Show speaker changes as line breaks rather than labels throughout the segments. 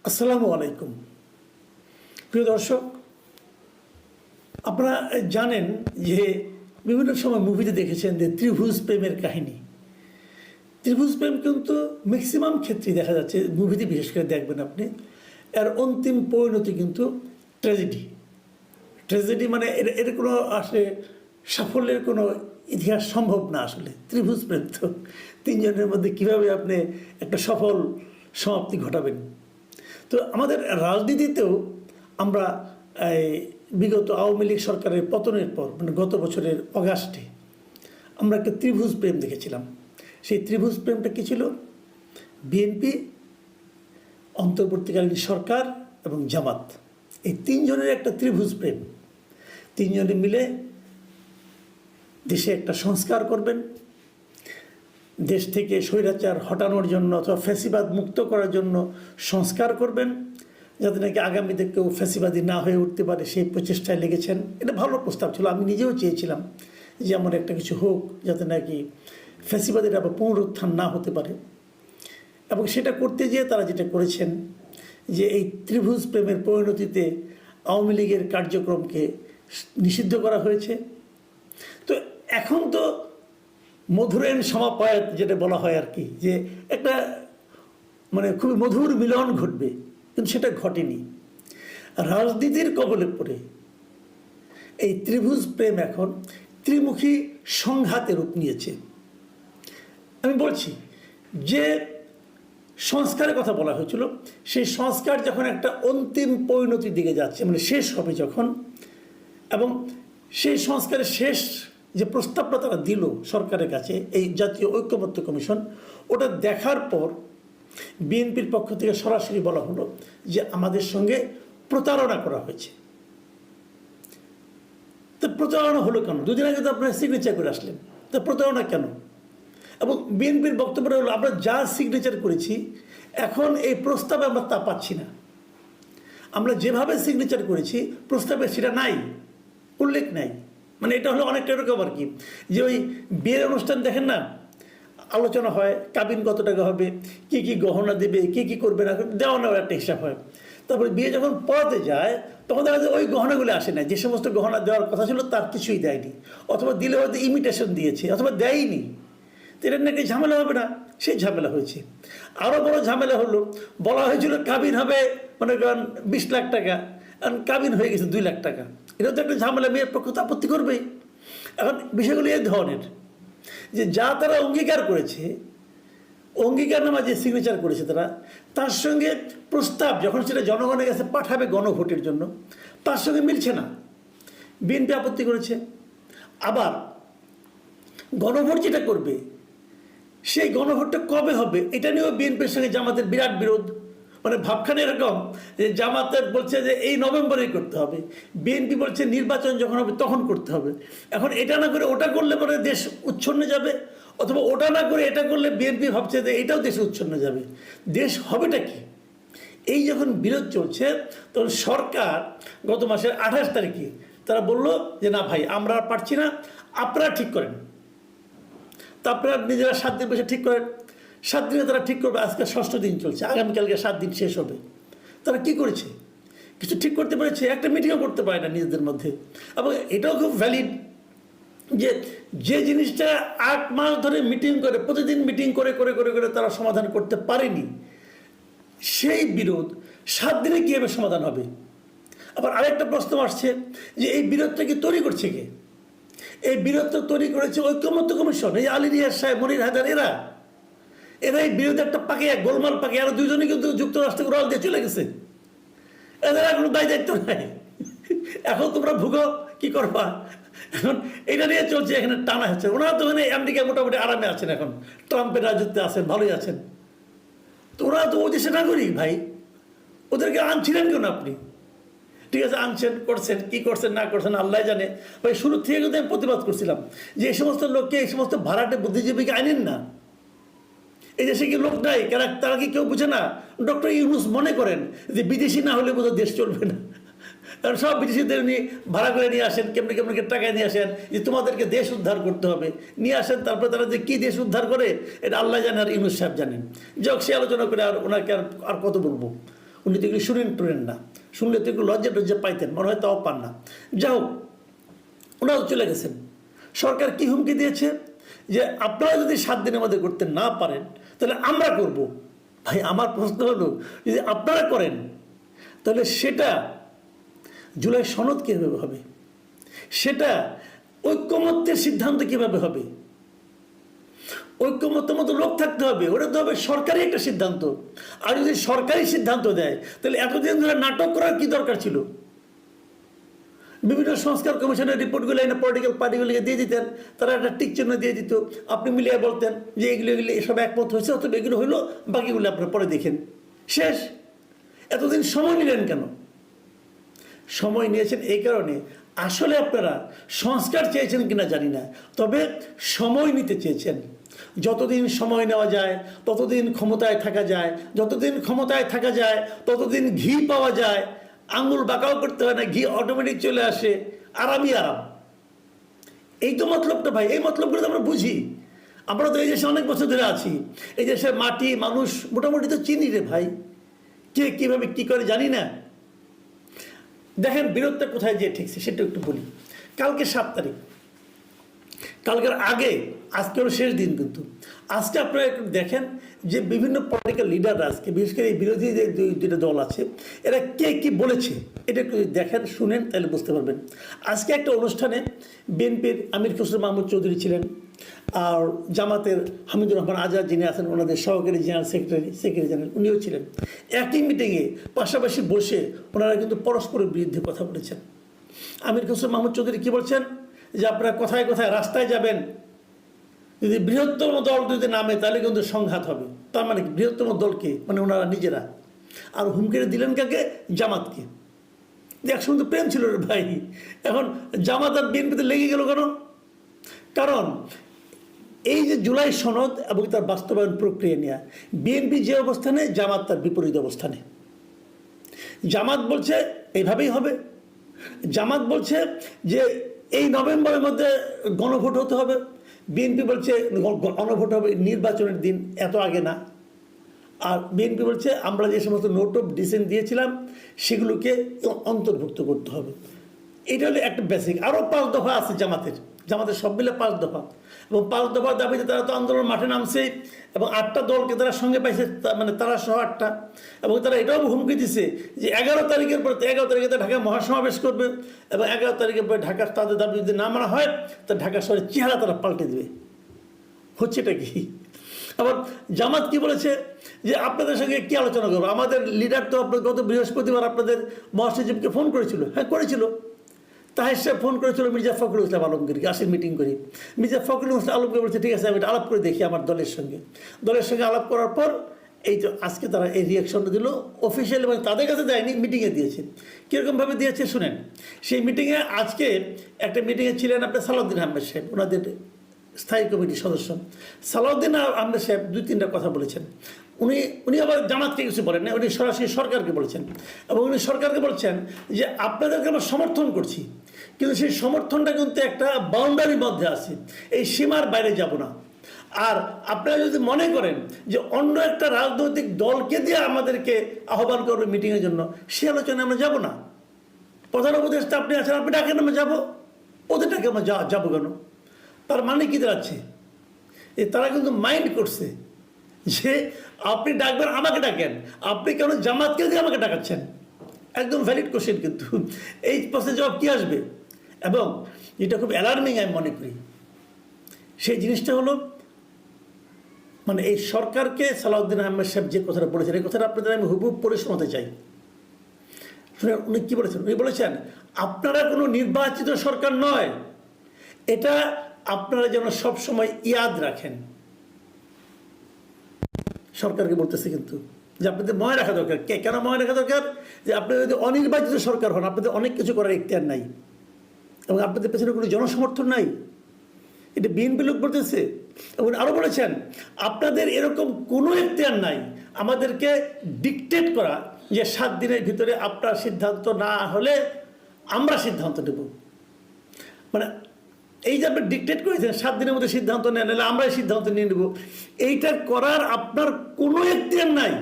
আসসালামু আলাইকুম। প্রিয় দর্শক, আপনারা জানেন যে বিভিন্ন সময় মুভিতে দেখেছেন যে ত্রিভুজ প্রেমের কাহিনী। ত্রিভুজ প্রেম কিন্তু ম্যাক্সিমাম ক্ষেত্রেই দেখা যাচ্ছে, মুভিতে বিশেষ করে দেখবেন আপনি, এর অন্তিম পরিণতি কিন্তু ট্র্যাজেডি। ট্র্যাজেডি মানে এর কোনো আসলে সাফল্যের কোনো ইতিহাস সম্ভব না। আসলে ত্রিভুজ প্রেম তো তিনজনের মধ্যে কীভাবে আপনি একটা সফল সমাপ্তি ঘটাবেন। তো আমাদের রাজনীতিতেও আমরা বিগত আওয়ামী লীগ সরকারের পতনের পর, মানে গত বছরের অগাস্টে আমরা একটা ত্রিভুজ প্রেম দেখেছিলাম। সেই ত্রিভুজ প্রেমটা কী ছিল? বিএনপি, অন্তর্বর্তীকালীন সরকার এবং জামাত, এই তিনজনের একটা ত্রিভুজ প্রেম। তিনজনে মিলে দেশে একটা সংস্কার করবেন, দেশ থেকে স্বৈরাচার হটানোর জন্য অথবা ফ্যাসিবাদ মুক্ত করার জন্য সংস্কার করবেন, যাতে নাকি আগামীতে কেউ ফ্যাসিবাদী না হয়ে উঠতে পারে, সেই প্রচেষ্টায় লেগেছেন। এটা ভালো প্রস্তাব ছিল, আমি নিজেও চেয়েছিলাম যে এমন একটা কিছু হোক যাতে নাকি ফ্যাসিবাদের আবার পুনরুত্থান না হতে পারে। এবং সেটা করতে গিয়ে তারা যেটা করেছেন যে এই ত্রিভুজ প্রেমের পরিণতিতে আওয়ামী লীগের কার্যক্রমকে নিষিদ্ধ করা হয়েছে। তো এখন তো মধুরেন সমাপ্যায়ত যেটা বলা হয় আর কি, যে একটা মানে খুবই মধুর মিলন ঘটবে, কিন্তু সেটা ঘটেনি। রাজনীতির কবলে পড়ে এই ত্রিভুজ প্রেম এখন ত্রিমুখী সংঘাতে রূপ নিয়েছে। আমি বলছি যে সংস্কারের কথা বলা হয়েছিল, সেই সংস্কার যখন একটা অন্তিম পরিণতির দিকে যাচ্ছে, মানে শেষ হবে যখন, এবং সেই সংস্কারের শেষ যে প্রস্তাবটা তারা দিল সরকারের কাছে, এই জাতীয় ঐক্যমত্য কমিশন, ওটা দেখার পর বিএনপির পক্ষ থেকে সরাসরি বলা হলো যে আমাদের সঙ্গে প্রতারণা করা হয়েছে। তো প্রতারণা হলো কেন? দুদিন আগে তো আপনারা সিগনেচার করে আসলেন, তো প্রতারণা কেন? এবং বিএনপির বক্তব্যটা হলো, আমরা যা সিগনেচার করেছি এখন এই প্রস্তাবে আমরা তা পাচ্ছি না। আমরা যেভাবে সিগনেচার করেছি প্রস্তাবে সেটা নাই, উল্লেখ নাই। মানে এটা হলো অনেকটা এরকম আর কি, যে ওই বিয়ের অনুষ্ঠান দেখেন না, আলোচনা হয় কাবিন কত টাকা হবে, কী কী গহনা দেবে, কী কী করবে না, দেওয়া নেওয়ার একটা হিসাব হয়। তারপরে বিয়ে যখন পড়াতে যায় তখন দেখা যায় ওই গহনাগুলো আসে না, যে সমস্ত গহনা দেওয়ার কথা ছিল তার কিছুই দেয়নি, অথবা দিলে হয়তো ইমিটেশন দিয়েছে, অথবা দেয়নি। তো এটা নাকি ঝামেলা হবে না, সেই ঝামেলা হয়েছে। আরও বড় ঝামেলা হলো, বলা হয়েছিল কাবিন হবে মনে করেন 20 লাখ টাকা, কারণ কাবিন হয়ে গেছে 2 লাখ টাকা। এটা তো একটা ঝামেলা, মেয়ের পক্ষ তো আপত্তি করবেই। এখন বিষয়গুলো এই ধরনের, যে যা তারা অঙ্গীকার করেছে, অঙ্গীকারনামা যে সিগনেচার করেছে তারা, তার সঙ্গে প্রস্তাব যখন সেটা জনগণের কাছে পাঠাবে গণভোটের জন্য, তার সঙ্গে মিলছে না। বিএনপি আপত্তি করেছে। আবার গণভোট যেটা করবে, সেই গণভোটটা কবে হবে এটা নিয়েও বিএনপির সঙ্গে জামাতের বিরাট বিরোধ। মানে ভাবখানে এরকম যে জামাতের বলছে যে এই নভেম্বরেই করতে হবে, বিএনপি বলছে নির্বাচন যখন হবে তখন করতে হবে। এখন এটা না করে ওটা করলে পরে দেশ উচ্ছন্নে যাবে, অথবা ওটা না করে এটা করলে বিএনপি ভাবছে যে এটাও দেশে উচ্ছন্নে যাবে। দেশ হবেটা কি? এই যখন বিরোধ চলছে, তখন সরকার গত মাসের 28 তারিখে তারা বলল যে না ভাই, আমরা আর পারছি না, আপনারা ঠিক করেন। তা আপনারা নিজেরা 7 দিন বসে ঠিক করেন। 7 দিনে তারা ঠিক করবে। আজকে 6ষ্ঠ দিন চলছে, আগামীকালকে 7 দিন শেষ হবে। তারা কি করেছে? কিছু ঠিক করতে পেরেছে? একটা মিটিংও করতে পারে না নিজেদের মধ্যে। এবং এটাও খুব ভ্যালিড যে যে জিনিসটা 8 মাস ধরে মিটিং করে, প্রতিদিন মিটিং করে করে করে করে তারা সমাধান করতে পারেনি, সেই বিরোধ 7 দিনে কীভাবে সমাধান হবে? আবার আরেকটা প্রশ্ন আসছে যে এই বিরোধটা কি তৈরি করছে কে? এই বিরোধটা তৈরি করেছে ঐক্যমত্য কমিশন, এই আলী রিয়াজ সাহেব, মনির হায়দার, এরা এই বিরোধে একটা পাকিয়ে গোলমাল পাকিয়ে আরো দুজনে কিন্তু যুক্তরাষ্ট্রে উড়াল দিয়ে চলে গেছে। এদের কোনো দায় দায়িত্ব নাই। এখন তোমরা ভুগো, কি করবা? এখন এটা নিয়ে চলছে, এখানে টানা হচ্ছে। ওনারা তো এখানে আমেরিকায় মোটামুটি আরামে আছেন, এখন ট্রাম্পের রাজত্বে আছেন, ভালোই আছেন। তো ওরা তো ওই দেশে নাগরিক ভাই, ওদেরকে আনছিলেন কেন আপনি? ঠিক আছে, আনছেন, করছেন, কি করছেন না করছেন আল্লাহ জানে। ভাই শুরু থেকে কিন্তু আমি প্রতিবাদ করছিলাম যে এই সমস্ত লোককে, এই সমস্ত ভাড়াটে বুদ্ধিজীবীকে আনেন না। এই দেশে কি লোক নাই? তারা কি কেউ বুঝে না? ডক্টর ইউনূস মনে করেন যে বিদেশি না হলে বোধহয় দেশ চলবে না, কারণ সব বিদেশিদের নিয়ে ভাড়া করে নিয়ে আসেন, কেমনি কেমনি টাকায় নিয়ে আসেন যে তোমাদেরকে দেশ উদ্ধার করতে হবে, নিয়ে আসেন। তারপরে তারা যে কী দেশ উদ্ধার করে এটা আল্লাহ জানে আর ইউনূস সাহেব জানেন। যাক, সে আলোচনা করে আর ওনাকে আর কত বলবো। উনি তো এগুলি শুনেন টুনেন না, শুনলে তো একটু লজ্জা টজ্জা পাইতেন, মনে হয় তাও পান না। যাই হোক, ওনারা চলে গেছেন। সরকার কি হুমকি দিয়েছে যে আপনারা যদি 7 দিনের মধ্যে করতে না পারেন তাহলে আমরা করব। ভাই আমার প্রশ্ন হলো, যদি আপনারা করেন তাহলে সেটা জুলাই সনদ কীভাবে হবে, সেটা ঐক্যমত্যের সিদ্ধান্ত কীভাবে হবে? ঐক্যমত্যের মতো লোক থাকতে হবে, ওটা তো হবে সরকারি একটা সিদ্ধান্ত। আর যদি সরকারি সিদ্ধান্ত দেয় তাহলে এতদিন ধরে নাটক করার কি দরকার ছিল? বিভিন্ন সংস্কার কমিশনের রিপোর্টগুলো এনে পলিটিক্যাল পার্টিগুলিকে দিয়ে দিতেন, তারা একটা টিক চিহ্ন দিয়ে দিত, আপনি মিলিয়ে বলতেন যে এগুলো এসব একমত হয়েছে, অথবা এগুলো হইলো, বাকিগুলো আপনারা পরে দেখেন, শেষ। এতদিন সময় নিলেন কেন? সময় নিয়েছেন এই কারণে, আসলে আপনারা সংস্কার চেয়েছেন কিনা জানি না, তবে সময় নিতে চেয়েছেন। যতদিন সময় নেওয়া যায় ততদিন ক্ষমতায় থাকা যায়, যতদিন ক্ষমতায় থাকা যায় ততদিন ঘি পাওয়া যায়, আঙুল বাঁকাও করতে হয় না, ঘি অটোমেটিক চলে আসে, আরামই আরাম। এই তো মতলবটা ভাই, এই মতলবগুলো তো আমরা বুঝি। আমরা তো এই দেশে অনেক বছর ধরে আছি, এই দেশের মাটি মানুষ মোটামুটি তো চিনি রে ভাই, কে কীভাবে কী করে জানি না। দেখেন বিরোধটা কোথায় যেয়ে ঠেকছে সেটা একটু বলি। কালকে 7 তারিখ, কালকের আগে আজকে হলো শেষ দিন, কিন্তু আজকে আপনারা একটু দেখেন যে বিভিন্ন পলিটিক্যাল লিডাররা আজকে, বিশেষ করে এই বিরোধী যে দুইটা দল আছে, এরা কে কী বলেছে এটা একটু দেখেন, শুনেন, তাহলে বুঝতে পারবেন। আজকে একটা অনুষ্ঠানে বিএনপির আমির খসরু মাহমুদ চৌধুরী ছিলেন, আর জামাতের হামিদুর রহমান আজাদ যিনি আছেন ওনাদের সহকারী জেনারেল সেক্রেটারি জেনারেল, উনিও ছিলেন। একই মিটিংয়ে পাশাপাশি বসে ওনারা কিন্তু পরস্পরের বিরুদ্ধে কথা বলেছেন। আমির খসরু মাহমুদ চৌধুরী কী বলছেন যে আপনারা কোথায় কোথায় রাস্তায় যাবেন, যদি বৃহত্তম দল যদি নামে তাহলে কিন্তু সংঘাত হবে। তার মানে বৃহত্তম দলকে, মানে ওনারা নিজেরা। আর হুমকি দিলেন কাকে? জামাতকে। একসঙ্গে তো প্রেম ছিল রে ভাই, এখন জামাত আর বিএনপিতে লেগে গেল কেন? কারণ এই যে জুলাই সনদ এবং তার বাস্তবায়ন প্রক্রিয়া নিয়ে বিএনপি যে অবস্থানে, জামাত তার বিপরীত অবস্থানে। জামাত বলছে এইভাবেই হবে, জামাত বলছে যে এই নভেম্বরের মধ্যে গণভোট হতে হবে, বিএনপি বলছে গণভোট হবে নির্বাচনের দিন, এত আগে না। আর বিএনপি বলছে আমরা যে সমস্ত নোট অফ ডিসেন্ট দিয়েছিলাম সেগুলোকে অন্তর্ভুক্ত করতে হবে। এটা হলো একটা বেসিক। আরও 5 দফা আছে জামাতের সব মিলে 5 দফা, এবং 5 দফার দাবিতে তারা তো আন্দোলন মাঠে নামছে, এবং 8টা দলকে তারা সঙ্গে পাইছে, মানে তারা সহ 8টা। এবং তারা এটাও হুমকি দিছে যে 11 তারিখের পরে, 11 তারিখে তারা ঢাকায় মহাসমাবেশ করবে, এবং 11 তারিখের পরে ঢাকার তাদের দাবি যদি না মানা হয় তা ঢাকা শহরের চেহারা তারা পাল্টে দেবে। হচ্ছেটা কি? আবার জামাত কি বলেছে যে আপনাদের সঙ্গে কি আলোচনা করবো, আমাদের লিডার তো আপনার গত বৃহস্পতিবার আপনাদের মহাসচিবকে ফোন করেছিল। হ্যাঁ করেছিল, তাহের সাহেব ফোন করেছিল মির্জা ফখরুল ইসলাম আলমগীরকে, আসেন মিটিং করি। মির্জা ফখরুল ইসলাম আলমগীর বলছে ঠিক আছে আমি এটা আলাপ করে দেখি আমার দলের সঙ্গে আলাপ করার পর এই তো আজকে তারা এই রিয়াকশনটা দিল অফিসিয়াল, এবং তাদের কাছে দেয়নি, মিটিংয়ে দিয়েছে। কীরকমভাবে দিয়েছে শুনেন। সেই মিটিংয়ে আজকে একটা মিটিংয়ে ছিলেন আপনার সালাউদ্দিন আহমেদ সাহেব, ওনাদের স্থায়ী কমিটির সদস্য। সালাউদ্দিন আহমেদ সাহেব 2-3টা কথা বলেছেন। উনি আবার জামাতকে কিছু বলেন না, উনি সরাসরি সরকারকে বলেছেন, এবং উনি সরকারকে বলছেন যে আপনাদেরকে আমরা সমর্থন করছি, কিন্তু সেই সমর্থনটা কিন্তু একটা বাউন্ডারির মধ্যে আছে, এই সীমার বাইরে যাব না। আর আপনারা যদি মনে করেন যে অন্য একটা রাজনৈতিক দলকে দিয়ে আমাদেরকে আহ্বান করবে মিটিংয়ের জন্য, সে আলোচনায় আমরা যাব না। প্রধান উপদেষ্টা আপনি আছেন, আপনি ডাকেন আমরা যাবো, ওদের ডাকে আমরা যাবো কেন? তার মানে কি দাঁড়াচ্ছে? তারা কিন্তু মাইন্ড করছে যে আপনি ডাকবেন, আমাকে ডাকেন, আপনি কেন জামাতকে দিয়ে আমাকে ডাকাচ্ছেন? একদম ভ্যালিড কোশ্চেন, কিন্তু এই প্রশ্নের জবাব কী আসবে? এবং যেটা খুব অ্যালার্মিং আমি মনে করি সেই জিনিসটা হলো, মানে এই সরকারকে সালাউদ্দিন আহমেদ সাহেব যে কথাটা বলেছেন, এই কথাটা আপনাদের আমি হুবহু পড়ে শোনাতে চাই। শুনে উনি কী বলেছেন? উনি বলেছেন আপনারা কোনো নির্বাচিত সরকার নয়, এটা আপনারা যেন সবসময় ইয়াদ রাখেন। সরকারকে বলতেছে কিন্তু যে আপনাদের মনে রাখা দরকার। কেন মনে রাখা দরকার? যে আপনারা যদি অনির্বাচিত সরকার হন আপনাদের অনেক কিছু করার ইখতিয়ার নাই, এবং আপনাদের পেছনে কোনো জনসমর্থন নাই। এটা বিএনপি লোক বলতেছে। এবং আরও বলেছেন আপনাদের এরকম কোনো ইখতিয়ার নাই আমাদেরকে ডিকটেট করা যে 7 দিনের ভিতরে আপনার সিদ্ধান্ত না হলে আমরা সিদ্ধান্ত নেব। মানে এই যে আপনি ডিকটেট করেছেন 7 দিনের মধ্যে সিদ্ধান্ত নেন, নাহলে আমরাই সিদ্ধান্ত নিয়ে নেব, এইটা করার আপনার কোনো ইখতিয়ার নাই।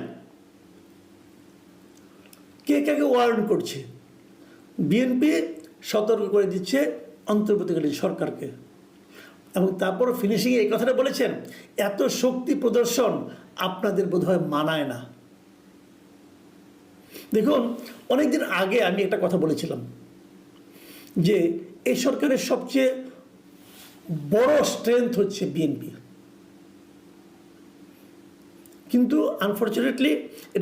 কে কাকে ওয়ার্ন করছে? বিএনপি সতর্ক করে দিচ্ছে অন্তর্বর্তীকালীন সরকারকে, এবং তারপর ফিনিশিংয়ে এই কথাটা বলেছেন, এত শক্তি প্রদর্শন আপনাদের বোধহয় মানায় না। দেখুন, অনেকদিন আগে আমি একটা কথা বলেছিলাম যে এই সরকারের সবচেয়ে বড় স্ট্রেংথ হচ্ছে বিএনপি, কিন্তু আনফর্চুনেটলি